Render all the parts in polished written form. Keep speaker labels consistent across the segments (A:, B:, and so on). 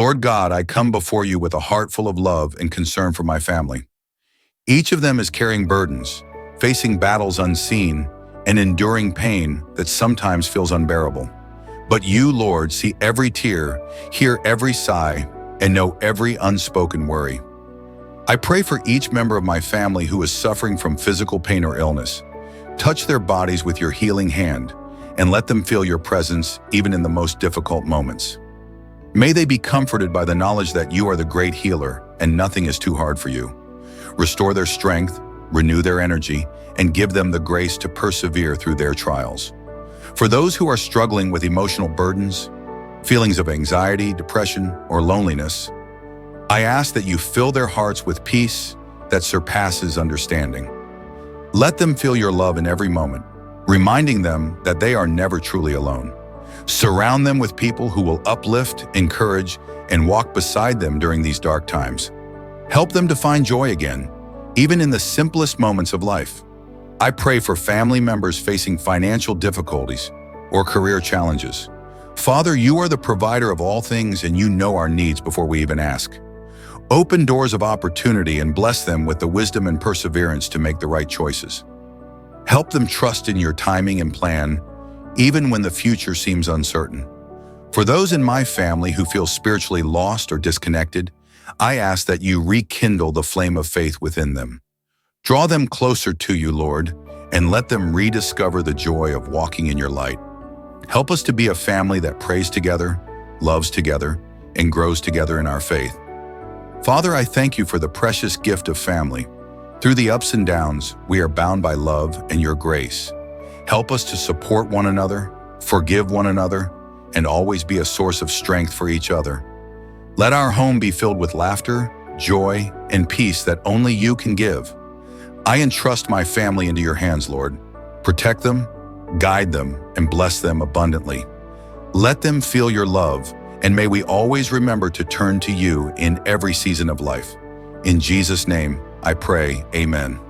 A: Lord God, I come before you with a heart full of love and concern for my family. Each of them is carrying burdens, facing battles unseen, and enduring pain that sometimes feels unbearable. But you, Lord, see every tear, hear every sigh, and know every unspoken worry. I pray for each member of my family who is suffering from physical pain or illness. Touch their bodies with your healing hand, and let them feel your presence even in the most difficult moments. May they be comforted by the knowledge that you are the great healer and nothing is too hard for you. Restore their strength, renew their energy, and give them the grace to persevere through their trials. For those who are struggling with emotional burdens, feelings of anxiety, depression, or loneliness, I ask that you fill their hearts with peace that surpasses understanding. Let them feel your love in every moment, reminding them that they are never truly alone. Surround them with people who will uplift, encourage, and walk beside them during these dark times. Help them to find joy again, even in the simplest moments of life. I pray for family members facing financial difficulties or career challenges. Father, you are the provider of all things and you know our needs before we even ask. Open doors of opportunity and bless them with the wisdom and perseverance to make the right choices. Help them trust in your timing and plan, even when the future seems uncertain. For those in my family who feel spiritually lost or disconnected, I ask that you rekindle the flame of faith within them. Draw them closer to you, Lord, and let them rediscover the joy of walking in your light. Help us to be a family that prays together, loves together, and grows together in our faith. Father, I thank you for the precious gift of family. Through the ups and downs, we are bound by love and your grace. Help us to support one another, forgive one another, and always be a source of strength for each other. Let our home be filled with laughter, joy, and peace that only you can give. I entrust my family into your hands, Lord. Protect them, guide them, and bless them abundantly. Let them feel your love, and may we always remember to turn to you in every season of life. In Jesus' name, I pray, amen.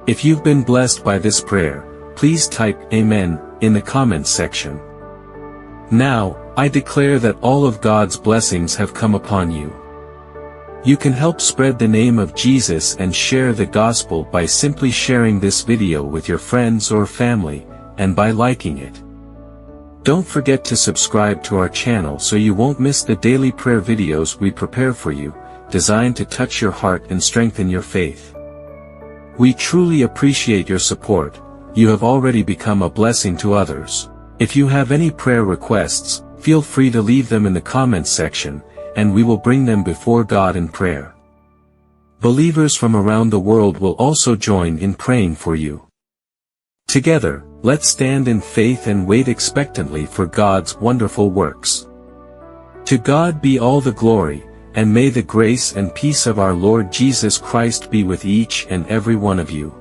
B: If you've been blessed by this prayer, please type Amen in the comments section. Now, I declare that all of God's blessings have come upon you. You can help spread the name of Jesus and share the gospel by simply sharing this video with your friends or family, and by liking it. Don't forget to subscribe to our channel so you won't miss the daily prayer videos we prepare for you, designed to touch your heart and strengthen your faith. We truly appreciate your support. You have already become a blessing to others. If you have any prayer requests, feel free to leave them in the comments section, and we will bring them before God in prayer. Believers from around the world will also join in praying for you. Together, let's stand in faith and wait expectantly for God's wonderful works. To God be all the glory, and may the grace and peace of our Lord Jesus Christ be with each and every one of you.